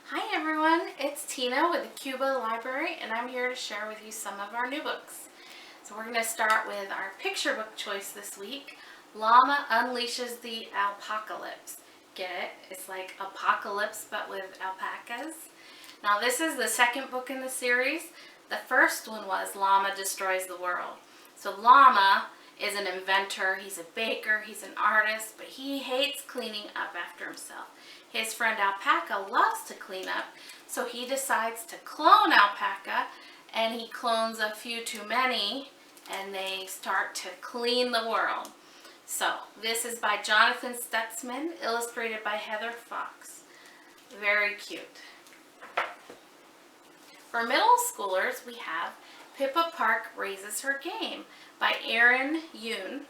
Hi everyone, it's Tina with the Cuba Library and I'm here to share with you some of our new books. So we're going to start with our picture book choice this week, Llama Unleashes the Alpacalypse. Get it? It's like apocalypse but with alpacas. Now this is the second book in the series. The first one was Llama Destroys the World. So Llama is an inventor, he's a baker, he's an artist, but he hates cleaning up after himself. His friend Alpaca loves to clean up, so he decides to clone Alpaca, and he clones a few too many, and they start to clean the world. So this is by Jonathan Stutzman, illustrated by Heather Fox. Very cute. For middle schoolers, we have Pippa Park Raises Her Game by Erin Yoon.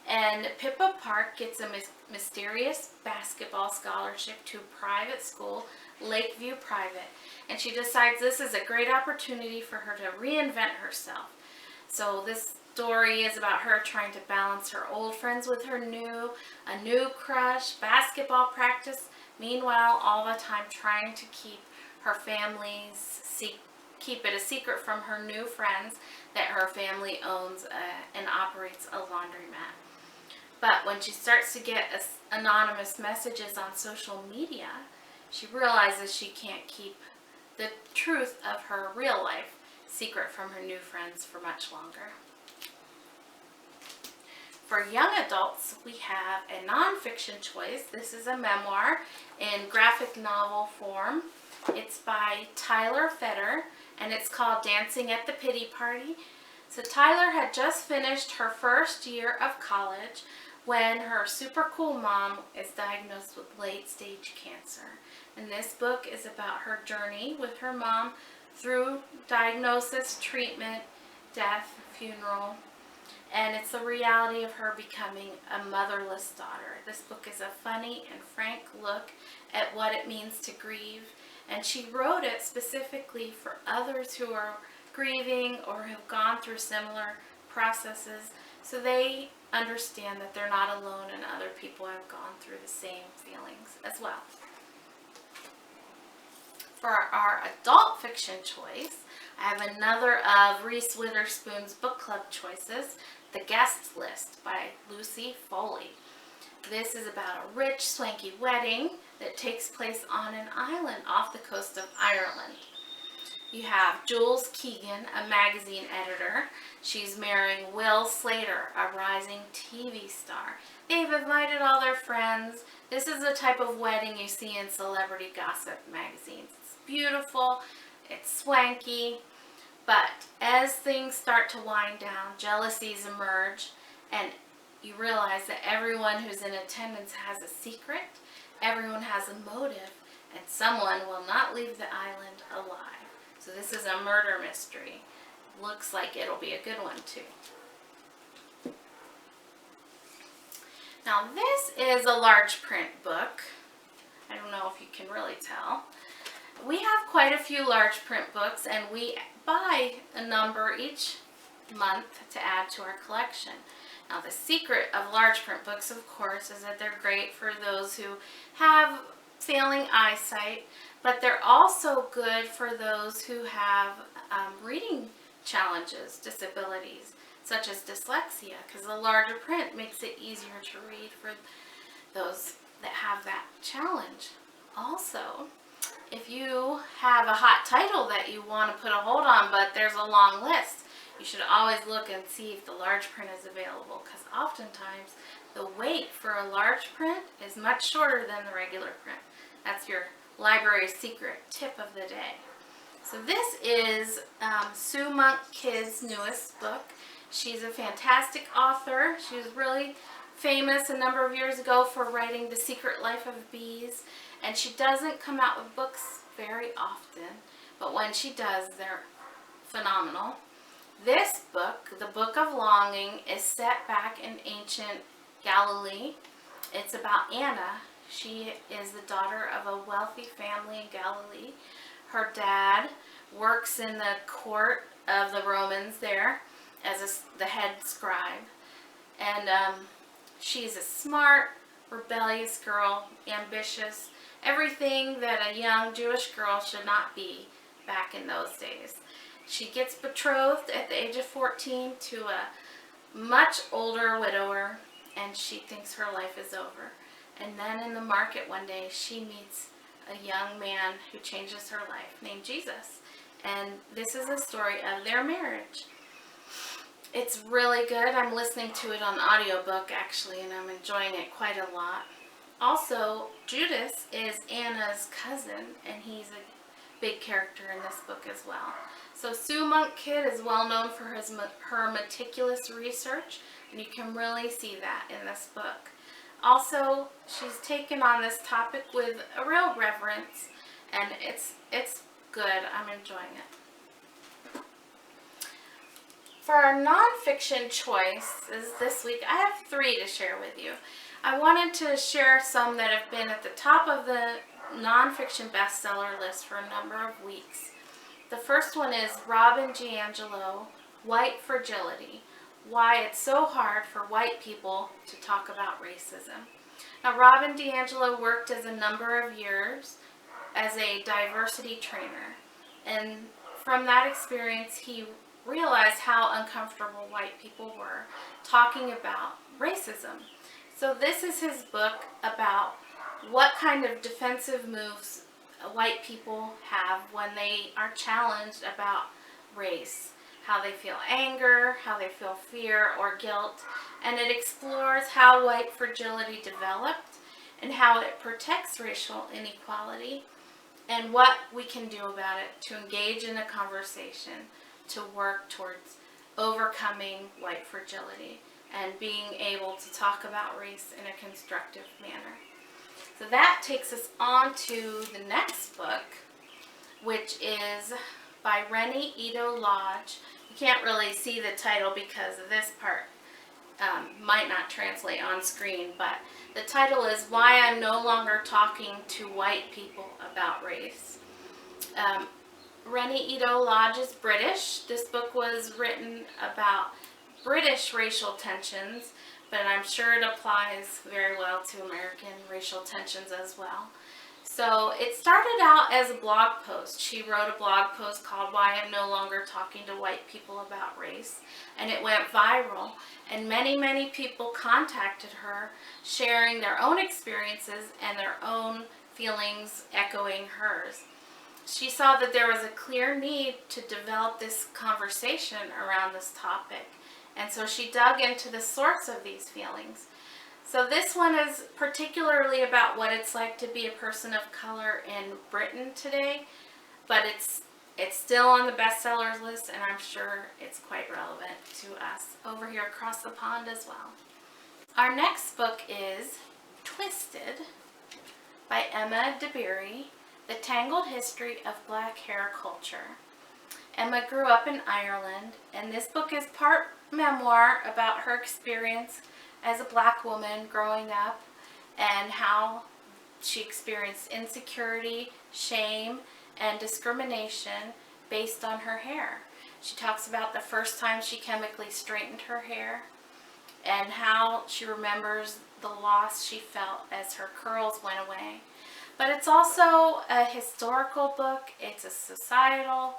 And Pippa Park gets a mysterious basketball scholarship to a private school, Lakeview Private. And she decides this is a great opportunity for her to reinvent herself. So this story is about her trying to balance her old friends with a new crush, basketball practice. Meanwhile, all the time trying to keep her keep it a secret from her new friends that her family owns and operates a laundromat. But when she starts to get anonymous messages on social media, she realizes she can't keep the truth of her real life secret from her new friends for much longer. For young adults, we have a nonfiction choice. This is a memoir in graphic novel form. It's by Tyler Fetter, and it's called Dancing at the Pity Party. So Tyler had just finished her first year of college when her super cool mom is diagnosed with late-stage cancer. And this book is about her journey with her mom through diagnosis, treatment, death, funeral, and it's the reality of her becoming a motherless daughter. This book is a funny and frank look at what it means to grieve, and she wrote it specifically for others who are grieving or have gone through similar processes, so they understand that they're not alone and other people have gone through the same feelings as well. For our adult fiction choice, I have another of Reese Witherspoon's book club choices, The Guest List by Lucy Foley. This is about a rich, swanky wedding that takes place on an island off the coast of Ireland. You have Jules Keegan, a magazine editor. She's marrying Will Slater, a rising TV star. They've invited all their friends. This is the type of wedding you see in celebrity gossip magazines. It's beautiful, it's swanky, but as things start to wind down, jealousies emerge, and you realize that everyone who's in attendance has a secret, everyone has a motive, and someone will not leave the island alive. So this is a murder mystery. Looks like it'll be a good one too. Now this is a large print book. I don't know if you can really tell. We have quite a few large print books and we buy a number each month to add to our collection. Now the secret of large print books, of course, is that they're great for those who have failing eyesight, but they're also good for those who have reading challenges, disabilities, such as dyslexia, because the larger print makes it easier to read for those that have that challenge. Also, if you have a hot title that you want to put a hold on, but there's a long list, you should always look and see if the large print is available, because oftentimes the wait for a large print is much shorter than the regular print. That's your library secret tip of the day. So this is Sue Monk Kidd's newest book. She's a fantastic author. She was really famous a number of years ago for writing The Secret Life of Bees, and she doesn't come out with books very often, but when she does, they're phenomenal. This book, The Book of Longing, is set back in ancient Galilee. It's about Anna. She is the daughter of a wealthy family in Galilee. Her dad works in the court of the Romans there as the head scribe. And she's a smart, rebellious girl, ambitious, everything that a young Jewish girl should not be back in those days. She gets betrothed at the age of 14 to a much older widower, and she thinks her life is over. And then in the market one day, she meets a young man who changes her life named Jesus. And this is a story of their marriage. It's really good. I'm listening to it on audiobook actually, and I'm enjoying it quite a lot. Also, Judas is Anna's cousin, and he's a big character in this book as well. So Sue Monk Kidd is well known for her meticulous research, and you can really see that in this book. Also, she's taken on this topic with a real reverence, and it's good. I'm enjoying it. For our nonfiction choices this week, I have 3 to share with you. I wanted to share some that have been at the top of the nonfiction bestseller list for a number of weeks. The first one is Robin DiAngelo, White Fragility: Why It's So Hard for White People to Talk About Racism. Now, Robin DiAngelo worked as a number of years as a diversity trainer, and from that experience he realized how uncomfortable white people were talking about racism. So this is his book about what kind of defensive moves white people have when they are challenged about race, how they feel anger, how they feel fear or guilt, and it explores how white fragility developed and how it protects racial inequality and what we can do about it to engage in a conversation to work towards overcoming white fragility and being able to talk about race in a constructive manner. So that takes us on to the next book, which is by Rennie Ito Lodge. You can't really see the title because this part might not translate on screen, but the title is Why I'm No Longer Talking to White People About Race. Rennie Ito Lodge is British. This book was written about British racial tensions, but I'm sure it applies very well to American racial tensions as well. So it started out as a blog post. She wrote a blog post called Why I'm No Longer Talking to White People About Race, and it went viral, and many people contacted her sharing their own experiences and their own feelings echoing hers. She saw that there was a clear need to develop this conversation around this topic, and so she dug into the source of these feelings. So this one is particularly about what it's like to be a person of color in Britain today, but it's still on the bestsellers list, and I'm sure it's quite relevant to us over here across the pond as well. Our next book is Twisted by Emma DeBerry, The Tangled History of Black Hair Culture. Emma grew up in Ireland, and this book is part memoir about her experience as a black woman growing up and how she experienced insecurity, shame, and discrimination based on her hair. She talks about the first time she chemically straightened her hair and how she remembers the loss she felt as her curls went away. But it's also a historical book. It's a societal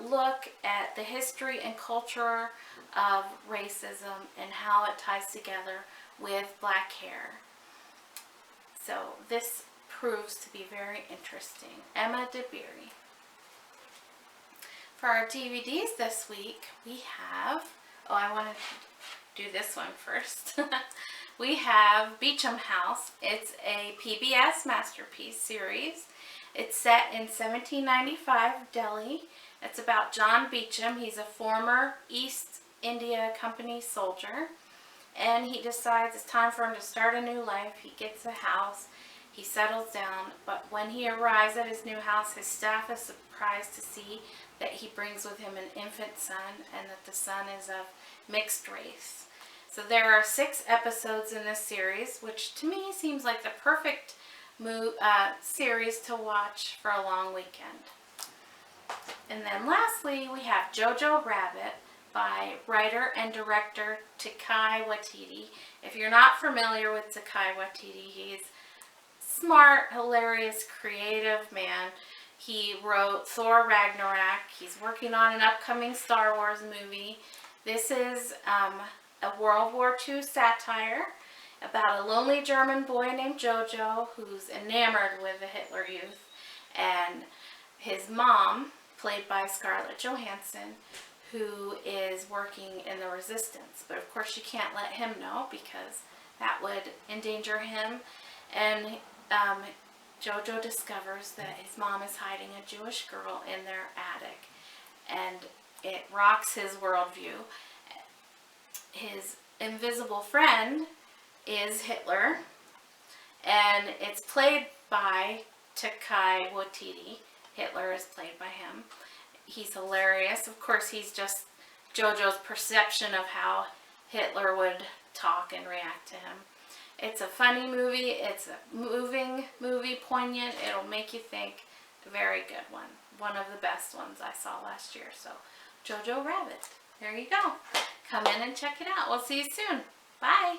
look at the history and culture of racism and how it ties together with black hair. So this proves to be very interesting. Emma DeBerry. For our DVDs this week, we have, I want to do this one first. We have Beecham House. It's a PBS Masterpiece series. It's set in 1795 Delhi. It's about John Beecham. He's a former East India Company soldier, and he decides it's time for him to start a new life. He gets a house, he settles down, but when he arrives at his new house, his staff is surprised to see that he brings with him an infant son, and that the son is of mixed race. So there are 6 episodes in this series, which to me seems like the perfect series to watch for a long weekend. And then lastly, we have Jojo Rabbit by writer and director Taika Waititi. If you're not familiar with Taika Waititi, he's smart, hilarious, creative man. He wrote Thor Ragnarok. He's working on an upcoming Star Wars movie. This is a World War II satire about a lonely German boy named Jojo who's enamored with the Hitler Youth, and his mom, played by Scarlett Johansson, who is working in the resistance. But of course she can't let him know because that would endanger him. And Jojo discovers that his mom is hiding a Jewish girl in their attic, and it rocks his worldview. His invisible friend is Hitler, and it's played by Taika Waititi. Hitler is played by him. He's hilarious. Of course, he's just Jojo's perception of how Hitler would talk and react to him. It's a funny movie. It's a moving movie, poignant. It'll make you think. A very good one. One of the best ones I saw last year. So, Jojo Rabbit. There you go. Come in and check it out. We'll see you soon. Bye.